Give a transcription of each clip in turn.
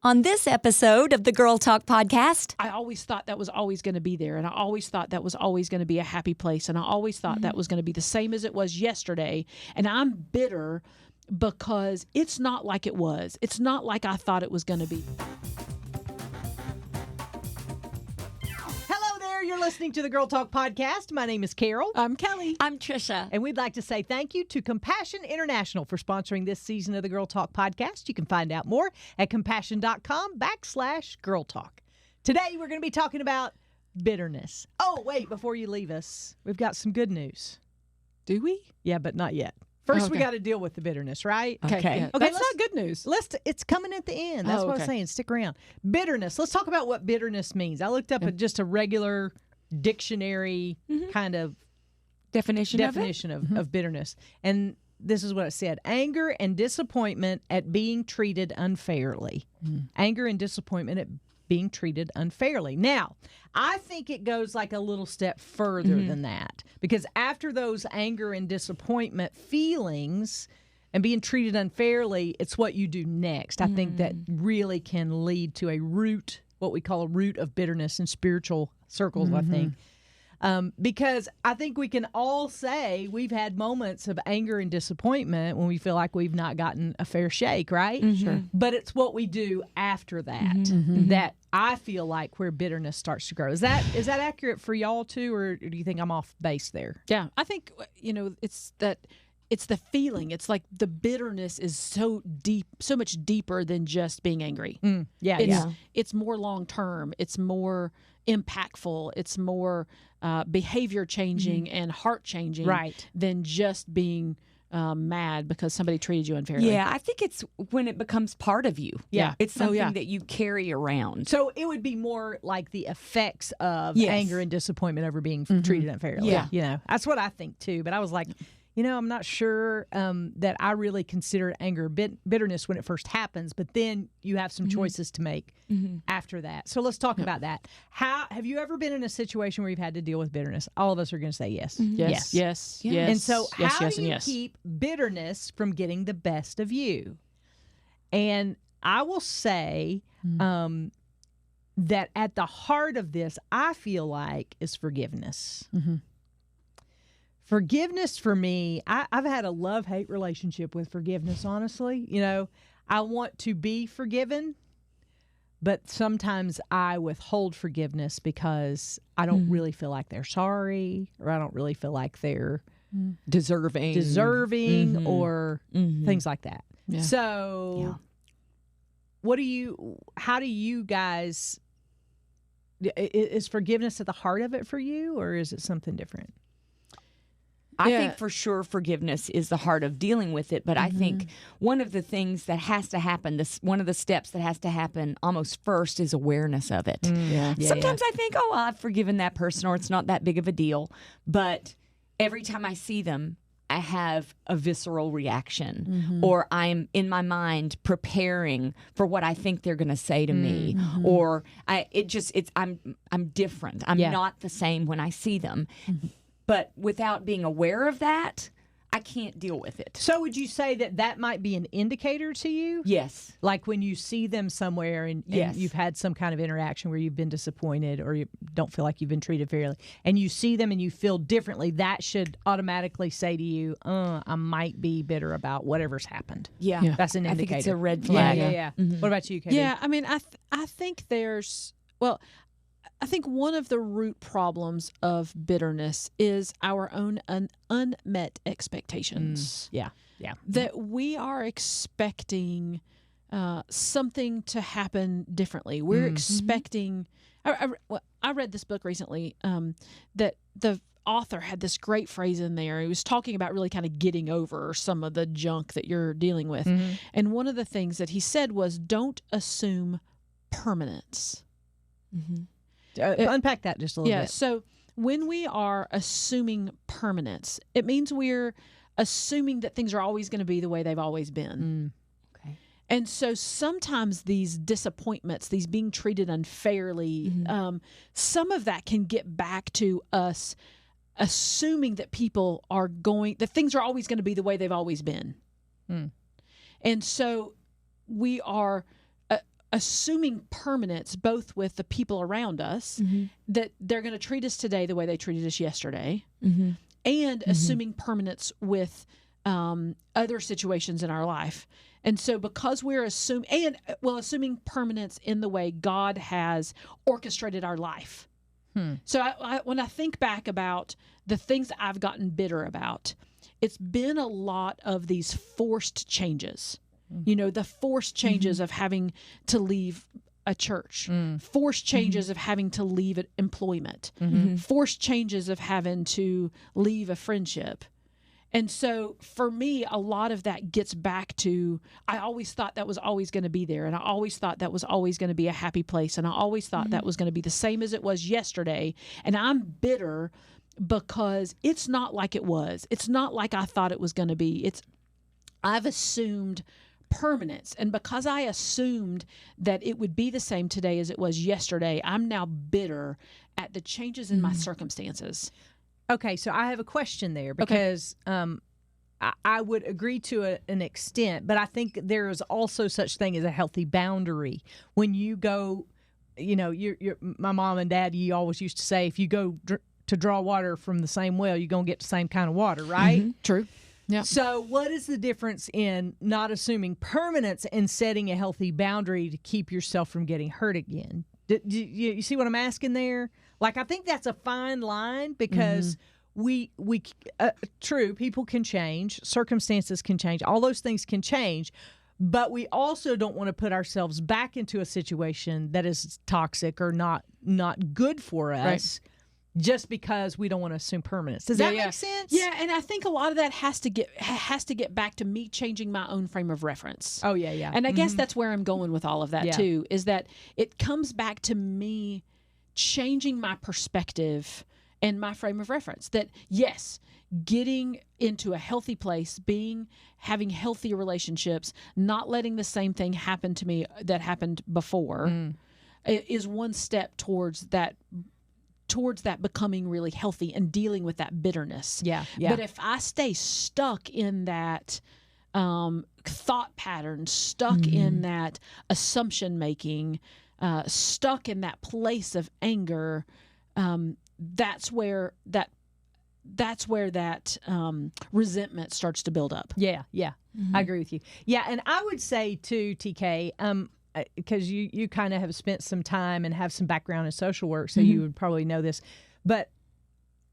On this episode of the Girl Talk podcast, I always thought that was always going to be there, and I always thought that was always going to be a happy place, and I always thought that was going to be the same as it was yesterday, and I'm bitter because it's not like it was. It's not like I thought it was going to be. Hello there, you're listening to the Girl Talk podcast. My name is Carol. I'm Kelly. I'm Tricia. And we'd like to say thank you to Compassion International for sponsoring this season of the Girl Talk podcast. You can find out more at compassion.com/Girl Talk. Today, we're going to be talking about bitterness. Oh, wait, before you leave us, we've got some good news. Do we? Yeah, but not yet. First, we Okay. got to deal with the bitterness, right? Okay. Okay. That's let's- not good news. It's coming at the end. That's what I'm okay. saying. Stick around. Bitterness. Let's talk about what bitterness means. I looked up at just a regular dictionary kind of Definition of bitterness. And this is what it said. Anger and disappointment at being treated unfairly. Anger and disappointment at being treated unfairly. Now, I think it goes like a little step further than that, because after those anger and disappointment feelings and being treated unfairly, it's what you do next. I think that really can lead to a root, what we call a root of bitterness in spiritual circles, I think. Because I think we can all say we've had moments of anger and disappointment when we feel like we've not gotten a fair shake, right? Sure. But it's what we do after that that I feel like where bitterness starts to grow. Is that accurate for y'all too, or do you think I'm off base there? Yeah, I think, it's the feeling. It's like the bitterness is so deep, so much deeper than just being angry. It's more long term. It's more impactful. It's more behavior changing and heart changing than just being mad because somebody treated you unfairly. Yeah, I think it's when it becomes part of you. Yeah. It's something that you carry around. So it would be more like the effects of Yes. anger and disappointment over being treated unfairly. Yeah. That's what I think too. But I was like, I'm not sure that I really consider anger bitterness when it first happens, but then you have some choices to make after that. So let's talk about that. How have you ever been in a situation where you've had to deal with bitterness? All of us are going to say yes. Yes. And so how yes, do and you yes. keep bitterness from getting the best of you? And I will say that at the heart of this, I feel like, is forgiveness. Forgiveness for me, I've had a love-hate relationship with forgiveness, honestly. I want to be forgiven, but sometimes I withhold forgiveness because I don't really feel like they're sorry, or I don't really feel like they're deserving or things like that. Yeah. So how do you guys, is forgiveness at the heart of it for you, or is it something different? I think for sure forgiveness is the heart of dealing with it. But I think one of the things that has to happen, one of the steps that has to happen almost first is awareness of it. Sometimes I think, I've forgiven that person, or it's not that big of a deal. But every time I see them, I have a visceral reaction, or I'm in my mind preparing for what I think they're going to say to me, or I'm different. I'm not the same when I see them. But without being aware of that, I can't deal with it. So would you say that might be an indicator to you? Yes. Like when you see them somewhere and you've had some kind of interaction where you've been disappointed or you don't feel like you've been treated fairly, and you see them and you feel differently, that should automatically say to you, I might be bitter about whatever's happened. Yeah. That's an indicator. I think it's a red flag. Yeah. What about you, Katie? Yeah, I mean, I think I think one of the root problems of bitterness is our own unmet expectations. Yeah. That we are expecting something to happen differently. We're expecting. I read this book recently that the author had this great phrase in there. He was talking about really kind of getting over some of the junk that you're dealing with. And one of the things that he said was, don't assume permanence. Unpack that just a little bit. So when we are assuming permanence, it means we're assuming that things are always going to be the way they've always been. Okay. And so sometimes these disappointments, these being treated unfairly, some of that can get back to us assuming that that things are always going to be the way they've always been. And so we are assuming permanence both with the people around us, that they're going to treat us today the way they treated us yesterday, and assuming permanence with other situations in our life. And so because we're assuming permanence in the way God has orchestrated our life. So when I think back about the things that I've gotten bitter about, it's been a lot of these forced changes. The forced changes of having to leave a church, forced changes of having to leave employment, forced changes of having to leave a friendship. And so for me, a lot of that gets back to, I always thought that was always going to be there. And I always thought that was always going to be a happy place. And I always thought that was going to be the same as it was yesterday. And I'm bitter because it's not like it was. It's not like I thought it was going to be. I've assumed permanence. And because I assumed that it would be the same today as it was yesterday, I'm now bitter at the changes in my circumstances. Okay, so I have a question there because I would agree to an extent, but I think there is also such thing as a healthy boundary. When you go, my mom and dad, you always used to say, if you go to draw water from the same well, you're going to get the same kind of water, right? True. Yeah. So what is the difference in not assuming permanence and setting a healthy boundary to keep yourself from getting hurt again? Do you see what I'm asking there? Like, I think that's a fine line because true, people can change, circumstances can change, all those things can change, but we also don't want to put ourselves back into a situation that is toxic or not good for us. Right. Just because we don't want to assume permanence. Does that make sense? Yeah, and I think a lot of that has to get back to me changing my own frame of reference. Oh, yeah. And I guess that's where I'm going with all of that too, is that it comes back to me changing my perspective and my frame of reference. That yes, getting into a healthy place, having healthy relationships, not letting the same thing happen to me that happened before is one step towards that becoming really healthy and dealing with that bitterness. Yeah. But if I stay stuck in that thought pattern, stuck in that assumption making, stuck in that place of anger, that's where that resentment starts to build up. Yeah. I agree with you. Yeah, and I would say too, TK, because you kind of have spent some time and have some background in social work, so you would probably know this. But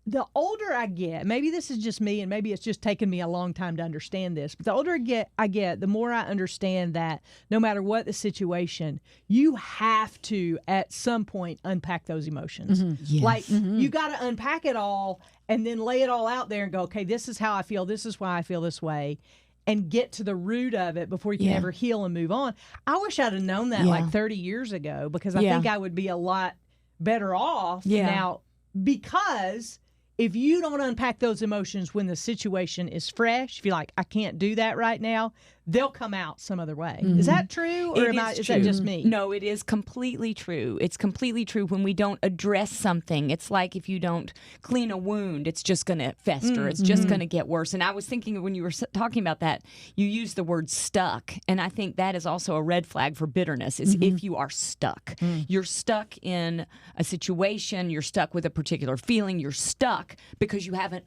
the older I get, maybe this is just me, and maybe it's just taken me a long time to understand this, but the older I get, the more I understand that no matter what the situation, you have to, at some point, unpack those emotions. Yes. Like, you got to unpack it all and then lay it all out there and go, okay, this is how I feel, this is why I feel this way, and get to the root of it before you can ever heal and move on. I wish I'd have known that like 30 years ago, because I think I would be a lot better off now, because if you don't unpack those emotions when the situation is fresh, if you're like, I can't do that right now, they'll come out some other way. Is that true, or is that just me? No, it is completely true. It's completely true. When we don't address something, it's like if you don't clean a wound, it's just going to fester. It's just going to get worse. And I was thinking, when you were talking about that, you used the word stuck. And I think that is also a red flag for bitterness, is if you are stuck. You're stuck in a situation, you're stuck with a particular feeling, you're stuck because you haven't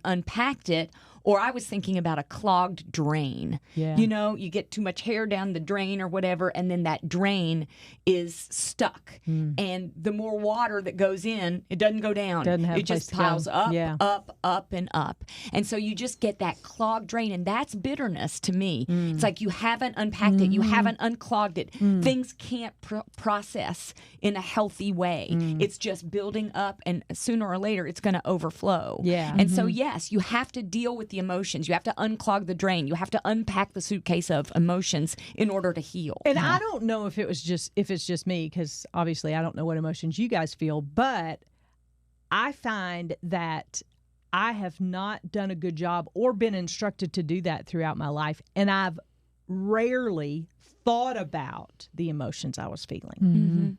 unpacked it. Or I was thinking about a clogged drain. Yeah. You get too much hair down the drain or whatever, and then that drain is stuck. And the more water that goes in, it doesn't go down. It just piles up, up, and up. And so you just get that clogged drain, and that's bitterness to me. It's like you haven't unpacked it. You haven't unclogged it. Things can't process in a healthy way. It's just building up, and sooner or later, it's going to overflow. Yeah. And so, yes, you have to deal with the emotions. You have to unclog the drain. You have to unpack the suitcase of emotions in order to heal. And I don't know if it's just me, because obviously I don't know what emotions you guys feel, but I find that I have not done a good job or been instructed to do that throughout my life, and I've rarely thought about the emotions I was feeling.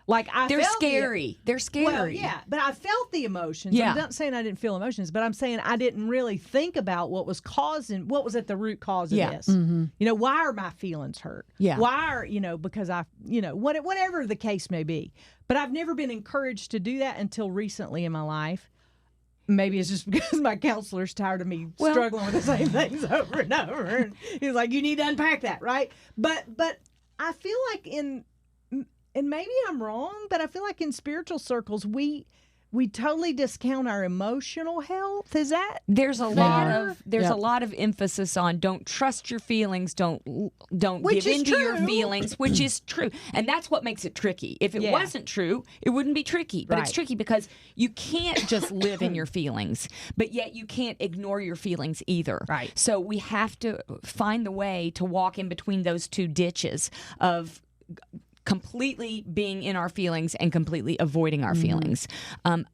Like They're felt scary. They're scary. Well, yeah, but I felt the emotions. Yeah. I'm not saying I didn't feel emotions, but I'm saying I didn't really think about what was at the root cause of this. Mm-hmm. You know, why are my feelings hurt? Yeah. Why are, because whatever the case may be. But I've never been encouraged to do that until recently in my life. Maybe it's just because my counselor's tired of me struggling with the same things over and over. And he's like, you need to unpack that, right? But I feel like and maybe I'm wrong, but I feel like in spiritual circles, we totally discount our emotional health. Is that there's a fair? a lot of emphasis on don't trust your feelings, don't Which give is into your true. feelings, which is true, and that's what makes it tricky. If it wasn't true, it wouldn't be tricky. But it's Right. tricky because you can't just live in your feelings, but yet you can't ignore your feelings either. Right. So we have to find the way to walk in between those two ditches of completely being in our feelings and completely avoiding our feelings,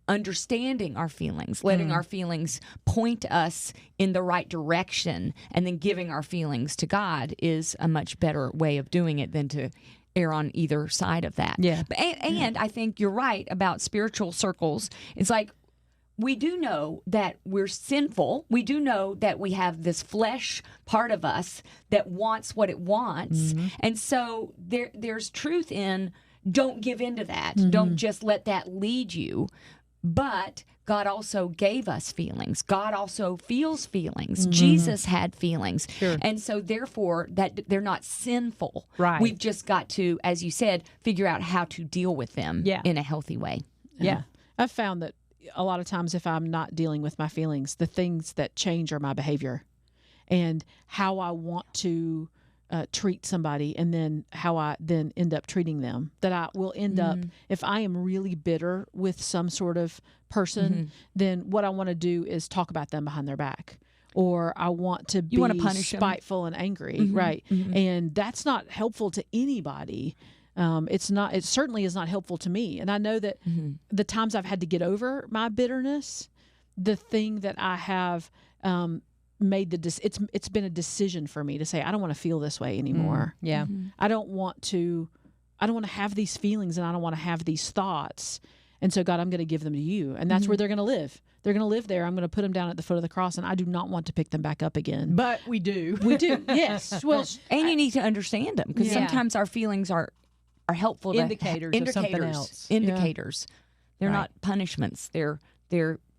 understanding our feelings, letting our feelings point us in the right direction, and then giving our feelings to God is a much better way of doing it than to err on either side of that. Yeah. And I think you're right about spiritual circles. It's like, we do know that we're sinful. We do know that we have this flesh part of us that wants what it wants. And so there's truth in don't give in to that. Don't just let that lead you. But God also gave us feelings. God also feels feelings. Jesus had feelings. Sure. And so therefore that they're not sinful. Right. We've just got to, as you said, figure out how to deal with them in a healthy way. Yeah. I've found that a lot of times if I'm not dealing with my feelings, the things that change are my behavior and how I want to treat somebody, and then how I then end up treating them. That I will end up, if I am really bitter with some sort of person, then what I want to do is talk about them behind their back. Or I want to be punish them. spiteful and angry, right? And that's not helpful to anybody. It certainly is not helpful to me. And I know that the times I've had to get over my bitterness, the thing that I have made it's been a decision for me to say, I don't want to feel this way anymore. Yeah. I don't want to have these feelings, and I don't want to have these thoughts. And so, God, I'm going to give them to you. And that's where they're going to live. They're going to live there. I'm going to put them down at the foot of the cross, and I do not want to pick them back up again. But we do. We do. Yes. Well, And you need to understand them, because sometimes our feelings are helpful Indicators of something else. Indicators. They're Right. not punishments. They're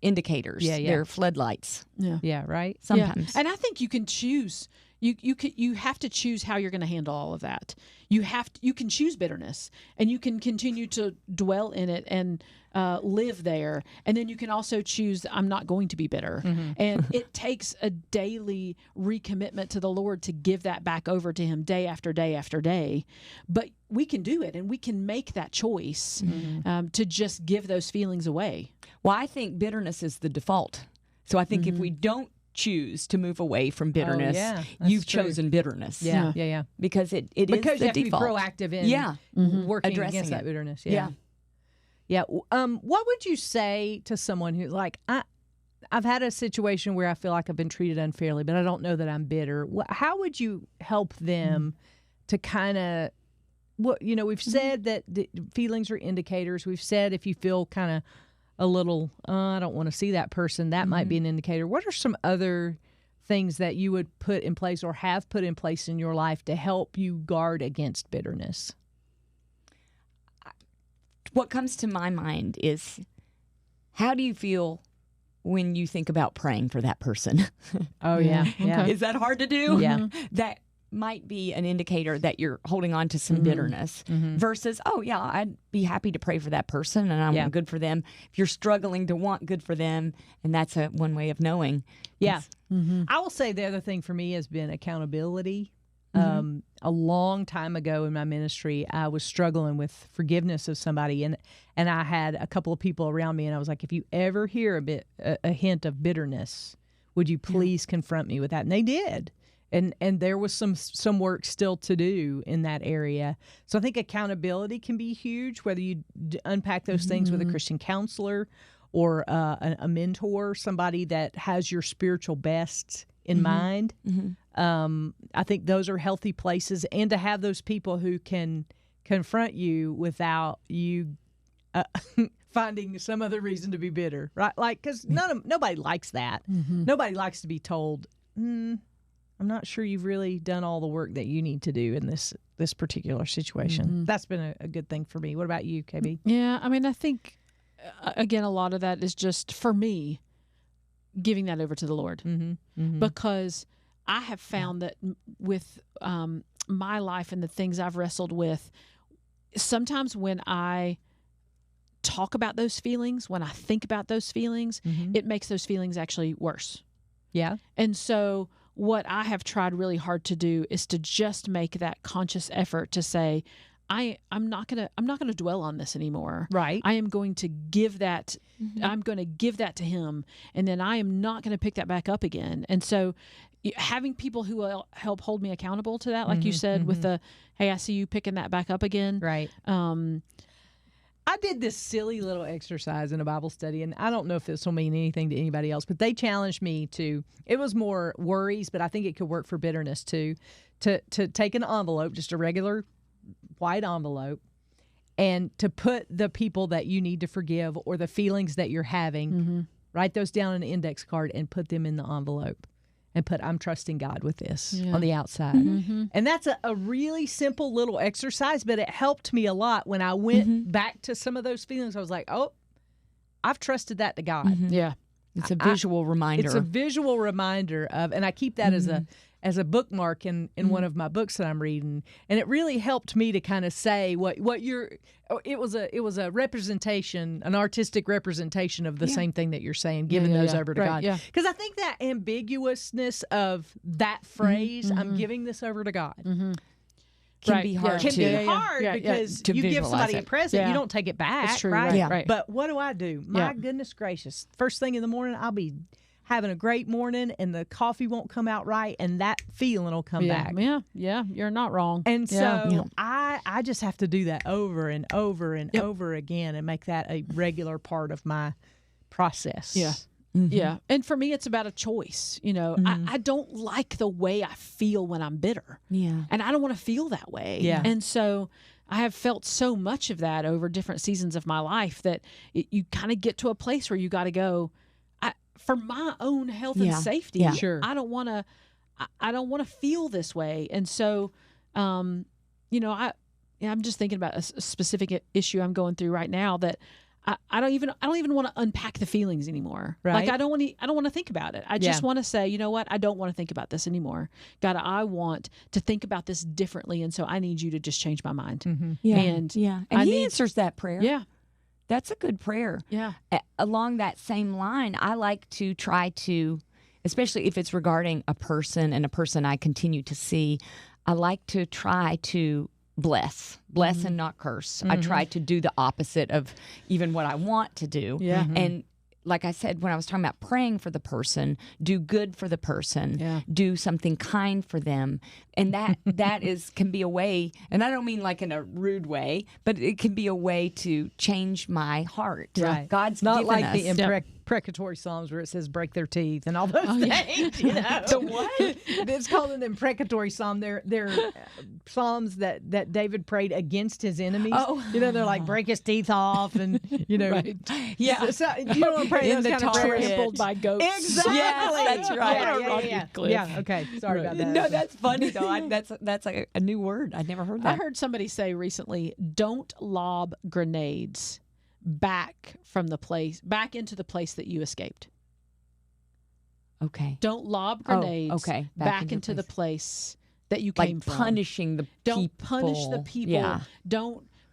indicators. Yeah. They're floodlights. Yeah, right? Sometimes. Yeah. And I think you can choose. You have to choose how you're going to handle all of that. You can choose bitterness, and you can continue to dwell in it and live there. And then you can also choose, I'm not going to be bitter. And it takes a daily recommitment to the Lord to give that back over to Him day after day after day. But we can do it, and we can make that choice to just give those feelings away. Well, I think bitterness is the default. So I think if we don't choose to move away from bitterness, that's you've true. chosen bitterness. Yeah. Because it Because is you the have to be default. proactive in working Addressing against that it. bitterness. Yeah. Yeah. What would you say to someone who, like, I've had a situation where I feel like I've been treated unfairly, but I don't know that I'm bitter. How would you help them to kind of, we've said that the feelings are indicators. We've said if you feel kind of a little, I don't want to see that person, that might be an indicator. What are some other things that you would put in place or have put in place in your life to help you guard against bitterness? What comes to my mind is, how do you feel when you think about praying for that person? Oh, yeah. Yeah. Is that hard to do? Yeah. That might be an indicator that you're holding on to some bitterness versus, oh, yeah, I'd be happy to pray for that person and I want good for them. If you're struggling to want good for them, and that's one way of knowing. Yeah. I will say the other thing for me has been accountability. A long time ago in my ministry, I was struggling with forgiveness of somebody, and I had a couple of people around me, and I was like, if you ever hear a hint of bitterness, would you please confront me with that? And they did. And there was some work still to do in that area. So I think accountability can be huge, whether you unpack those things with a Christian counselor or a mentor, somebody that has your spiritual best in mind. I think those are healthy places, and to have those people who can confront you without you finding some other reason to be bitter, right? Like, because nobody likes that. Nobody likes to be told, I'm not sure you've really done all the work that you need to do in this particular situation. That's been a good thing for me. What about you, KB? Yeah, I mean, I think, again, a lot of that is just, for me, giving that over to the Lord. Because I have found that with my life and the things I've wrestled with, sometimes when I talk about those feelings, when I think about those feelings, it makes those feelings actually worse. Yeah. And so what I have tried really hard to do is to just make that conscious effort to say, I'm not gonna dwell on this anymore. Right. I am going to give that. I'm going to give that to Him, and then I am not going to pick that back up again. And so, having people who will help hold me accountable to that, like you said, with the, hey, I see you picking that back up again. Right. I did this silly little exercise in a Bible study, and I don't know if this will mean anything to anybody else, but they challenged me to, it was more worries, but I think it could work for bitterness too, to take an envelope, just a regular white envelope, and to put the people that you need to forgive or the feelings that you're having, write those down on an index card and put them in the envelope. And put, I'm trusting God with this on the outside. And that's a really simple little exercise, but it helped me a lot when I went back to some of those feelings. I was like, oh, I've trusted that to God. Yeah. It's a visual reminder. It's a visual reminder of, and I keep that as a bookmark in one of my books that I'm reading. And it really helped me to kind of say what you're, it was a representation, an artistic representation of the same thing that you're saying, giving those over to God. Yeah. Because I think that ambiguousness of that phrase, I'm giving this over to God. Can be hard Can to be hard because to you give visualize somebody a it. present, you don't take it back, That's true, right? right. But what do? My goodness gracious. First thing in the morning, I'll be having a great morning and the coffee won't come out right and that feeling will come back. Yeah, you're not wrong. And so I just have to do that over and over and over again and make that a regular part of my process. Yeah. Yeah. And for me, it's about a choice. You know, I don't like the way I feel when I'm bitter. Yeah. And I don't want to feel that way. Yeah. And so I have felt so much of that over different seasons of my life that you kind of get to a place where you got to go, for my own health and safety, Sure. I don't want to feel this way. And so, you know, I'm just thinking about a specific issue I'm going through right now that I don't even want to unpack the feelings anymore. Right. Like I don't want to think about it. I just want to say, you know what? I don't want to think about this anymore. God, I want to think about this differently, and so I need you to just change my mind. Yeah. And And He answers that prayer. Yeah. That's a good prayer. Yeah. Along that same line, I like to try to, especially if it's regarding a person and a person I continue to see, I like to try to bless and not curse. I try to do the opposite of even what I want to do. Yeah. And like I said, when I was talking about praying for the person, do good for the person, do something kind for them. And that can be a way, and I don't mean like in a rude way, but it can be a way to change my heart. Right. God's not given like us. the imprecatory Psalms where it says break their teeth and all those things. You know? The what? It's called an imprecatory psalm. They're psalms that David prayed against his enemies. Oh. You know, they're like break his teeth off and, you know. Yeah. So, you don't want to pray In those the kind of tar prayers. Trampled by goats. Exactly. Yes, that's right. Yeah, okay. Sorry about that. No, that's funny though. That's a new word. I'd never heard that. I heard somebody say recently, don't lob grenades back into the place that you escaped. Okay. Don't lob grenades back into the place that you came from. Punishing the people. Don't punish the people. Yeah.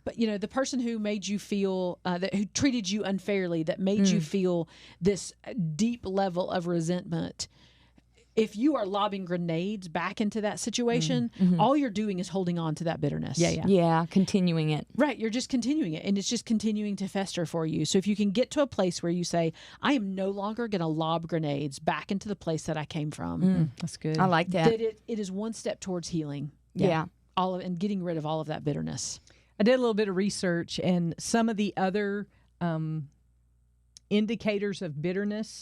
But you know, the person who made you feel who treated you unfairly, that made you feel this deep level of resentment. If you are lobbing grenades back into that situation, all you're doing is holding on to that bitterness. Yeah, continuing it. Right, you're just continuing it, and it's just continuing to fester for you. So if you can get to a place where you say, I am no longer going to lob grenades back into the place that I came from. That's good. I like that. That it is one step towards healing. Yeah. And getting rid of all of that bitterness. I did a little bit of research, and some of the other indicators of bitterness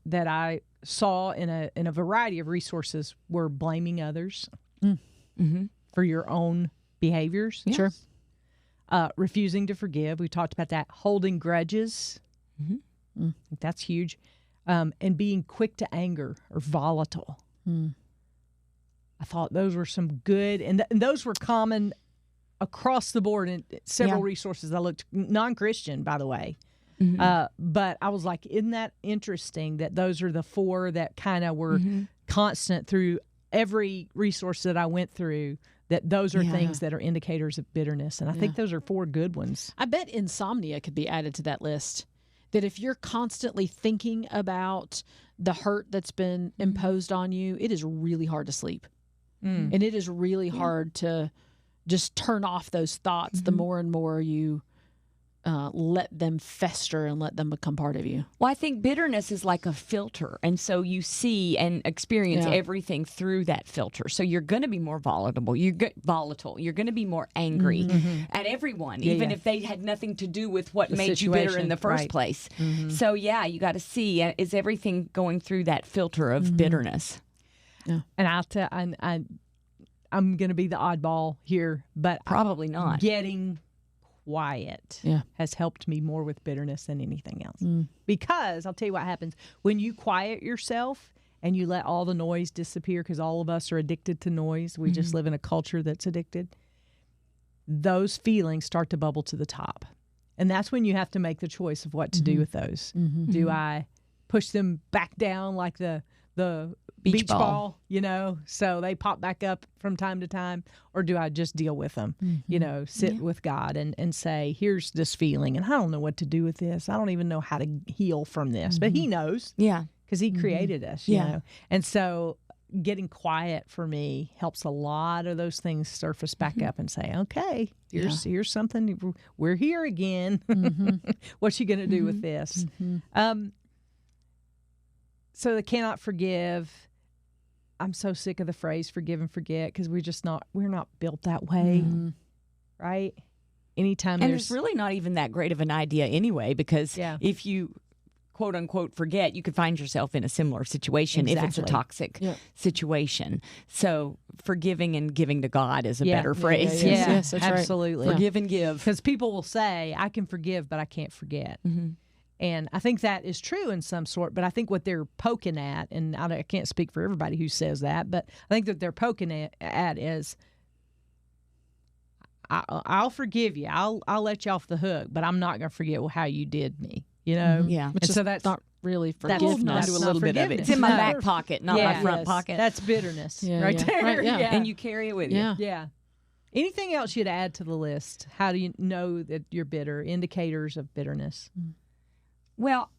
that I saw in a variety of resources were blaming others for your own behaviors. Sure. refusing to forgive. We talked about that. Holding grudges. Mm-hmm. That's huge. And being quick to anger or volatile. I thought those were some good, and those were common across the board in several resources I looked, non-Christian, by the way. But I was like, isn't that interesting that those are the 4 that kind of were constant through every resource that I went through, that those are things that are indicators of bitterness. And I think those are 4 good ones. I bet insomnia could be added to that list. That if you're constantly thinking about the hurt that's been imposed on you, it is really hard to sleep. And it is really hard to just turn off those thoughts the more and more you let them fester and let them become part of you. Well, I think bitterness is like a filter. And so you see and experience everything through that filter. So you're going to be more volatile. You're going to be more angry at everyone, even if they had nothing to do with what made you bitter in the first place. So, you got to see, is everything going through that filter of bitterness? Yeah. And I'll tell, I'm going to be the oddball here, but probably not. Getting quiet has helped me more with bitterness than anything else. Because I'll tell you what happens when you quiet yourself and you let all the noise disappear, because all of us are addicted to noise. We just live in a culture that's addicted. Those feelings start to bubble to the top. And that's when you have to make the choice of what to do with those. Do I push them back down like the beach ball, so they pop back up from time to time? Or do I just deal with them, sit with God and say, here's this feeling, and I don't know what to do with this. I don't even know how to heal from this, but He knows. Yeah. Because He created us, you know. And so getting quiet for me helps a lot of those things surface back up and say, okay, here's something. We're here again. What you going to do with this? So they cannot forgive. I'm so sick of the phrase forgive and forget, because we're not built that way, right? Anytime and there's really not even that great of an idea anyway, because if you quote unquote forget, you could find yourself in a similar situation if it's a toxic situation. So forgiving and giving to God is a better phrase. Yes, that's absolutely. Right. Forgive and give. Because people will say, I can forgive, but I can't forget. And I think that is true in some sort, but I think what they're poking at, and I can't speak for everybody who says that, but I think that they're poking at is, I'll forgive you. I'll let you off the hook, but I'm not going to forget how you did me, Yeah. Which is so that's not really forgiveness. That's do a little bit of it. It's in my back pocket, not my front pocket. That's bitterness there. Right, and you carry it with you. Yeah. Anything else you'd add to the list? How do you know that you're bitter? Indicators of bitterness. Well,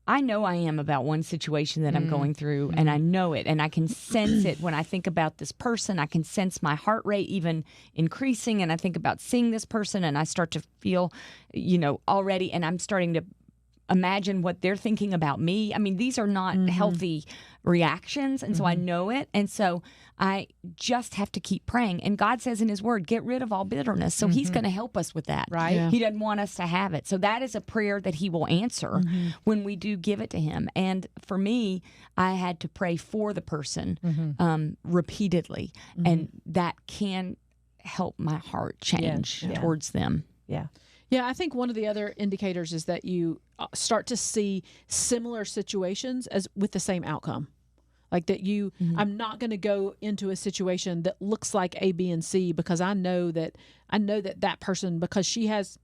I know I am about one situation that I'm going through, and I know it, and I can sense it when I think about this person. I can sense my heart rate even increasing, and I think about seeing this person, and I start to feel, already, and I'm starting to imagine what they're thinking about me. I mean, these are not healthy reactions, and so I know it, and so I just have to keep praying. And God says in His Word, get rid of all bitterness. So He's going to help us with that. Right? Yeah. He doesn't want us to have it. So that is a prayer that He will answer when we do give it to Him. And for me, I had to pray for the person repeatedly, and that can help my heart change towards them. Yeah. Yeah, I think one of the other indicators is that you start to see similar situations as with the same outcome. Like that I'm not going to go into a situation that looks like A, B, and C, because I know that that person, because she has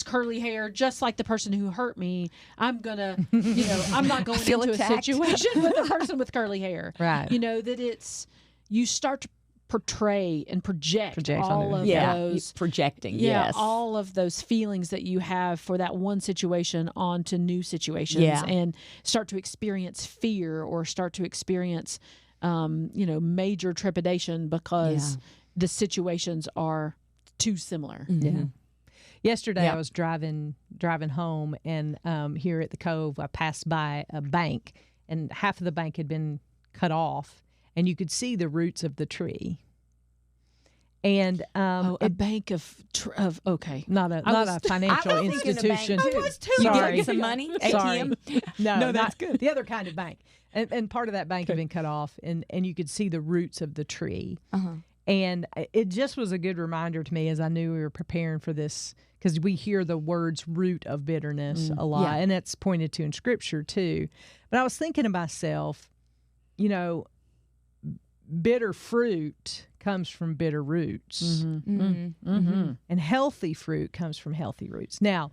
curly hair just like the person who hurt me, I'm gonna, I'm not going into attacked. A situation with a person with curly hair. Right. That you start to portray and project all of those projecting all of those feelings that you have for that one situation onto new situations, and start to experience fear or start to experience major trepidation because the situations are too similar. Yesterday I was driving home, and here at the Cove I passed by a bank, and half of the bank had been cut off, and you could see the roots of the tree. And a bank of okay, not a financial institution. I was too. You get some money, ATM. No, that's good. The other kind of bank, and part of that bank had been cut off, and you could see the roots of the tree. And it just was a good reminder to me as I knew we were preparing for this, because we hear the words root of bitterness a lot, and it's pointed to in Scripture too. But I was thinking to myself, you know, bitter fruit comes from bitter roots, and healthy fruit comes from healthy roots. Now,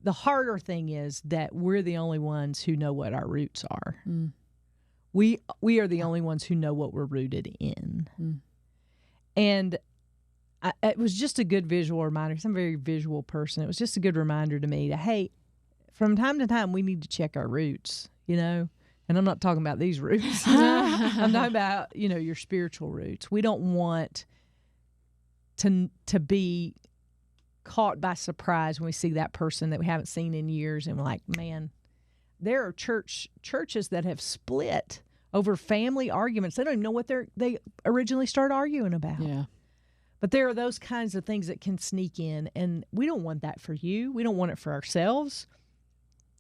the harder thing is that we're the only ones who know what our roots are. We are the only ones who know what we're rooted in. And it was just a good visual reminder, because I'm a very visual person. It was just a good reminder to me that, hey, from time to time, we need to check our roots, you know? And I'm not talking about these roots. I'm talking about, you know, your spiritual roots. We don't want to be caught by surprise when we see that person that we haven't seen in years, and we're like, man, there are churches that have split over family arguments. They don't even know what they originally started arguing about. Yeah. But there are those kinds of things that can sneak in, and we don't want that for you. We don't want it for ourselves.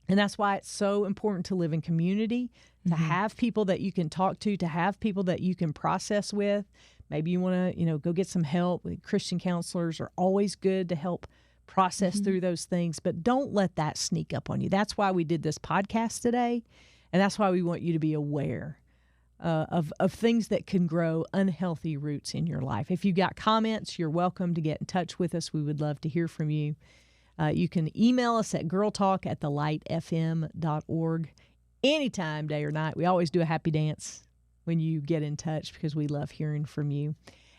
And that's why it's so important to live in community, to have people that you can talk to have people that you can process with. Maybe you want to, you know, go get some help. Christian counselors are always good to help process through those things, but don't let that sneak up on you. That's why we did this podcast today, and that's why we want you to be aware of things that can grow unhealthy roots in your life. If you've got comments, you're welcome to get in touch with us. We would love to hear from you. You can email us at girltalk@thelightfm.org anytime, day or night. We always do a happy dance when you get in touch, because we love hearing from you.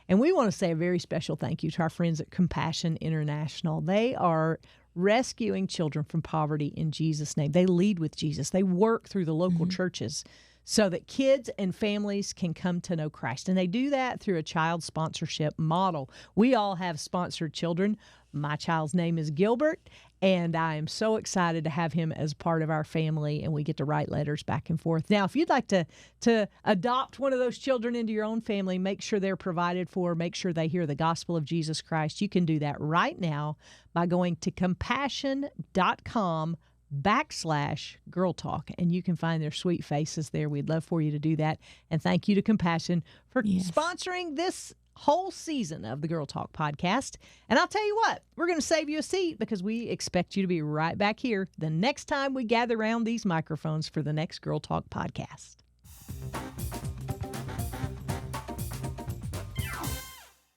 And we want to say a very special thank you to our friends at Compassion International. They are rescuing children from poverty in Jesus' name. They lead with Jesus. They work through the local churches so that kids and families can come to know Christ. And they do that through a child sponsorship model. We all have sponsored children. My child's name is Gilbert, and I am so excited to have him as part of our family, and we get to write letters back and forth. Now, if you'd like to adopt one of those children into your own family, make sure they're provided for, make sure they hear the gospel of Jesus Christ, you can do that right now by going to compassion.com/Girl Talk, and you can find their sweet faces there. We'd love for you to do that. And thank you to Compassion for sponsoring this whole season of the Girl Talk podcast. And I'll tell you what, we're going to save you a seat, because we expect you to be right back here the next time we gather around these microphones for the next Girl Talk podcast.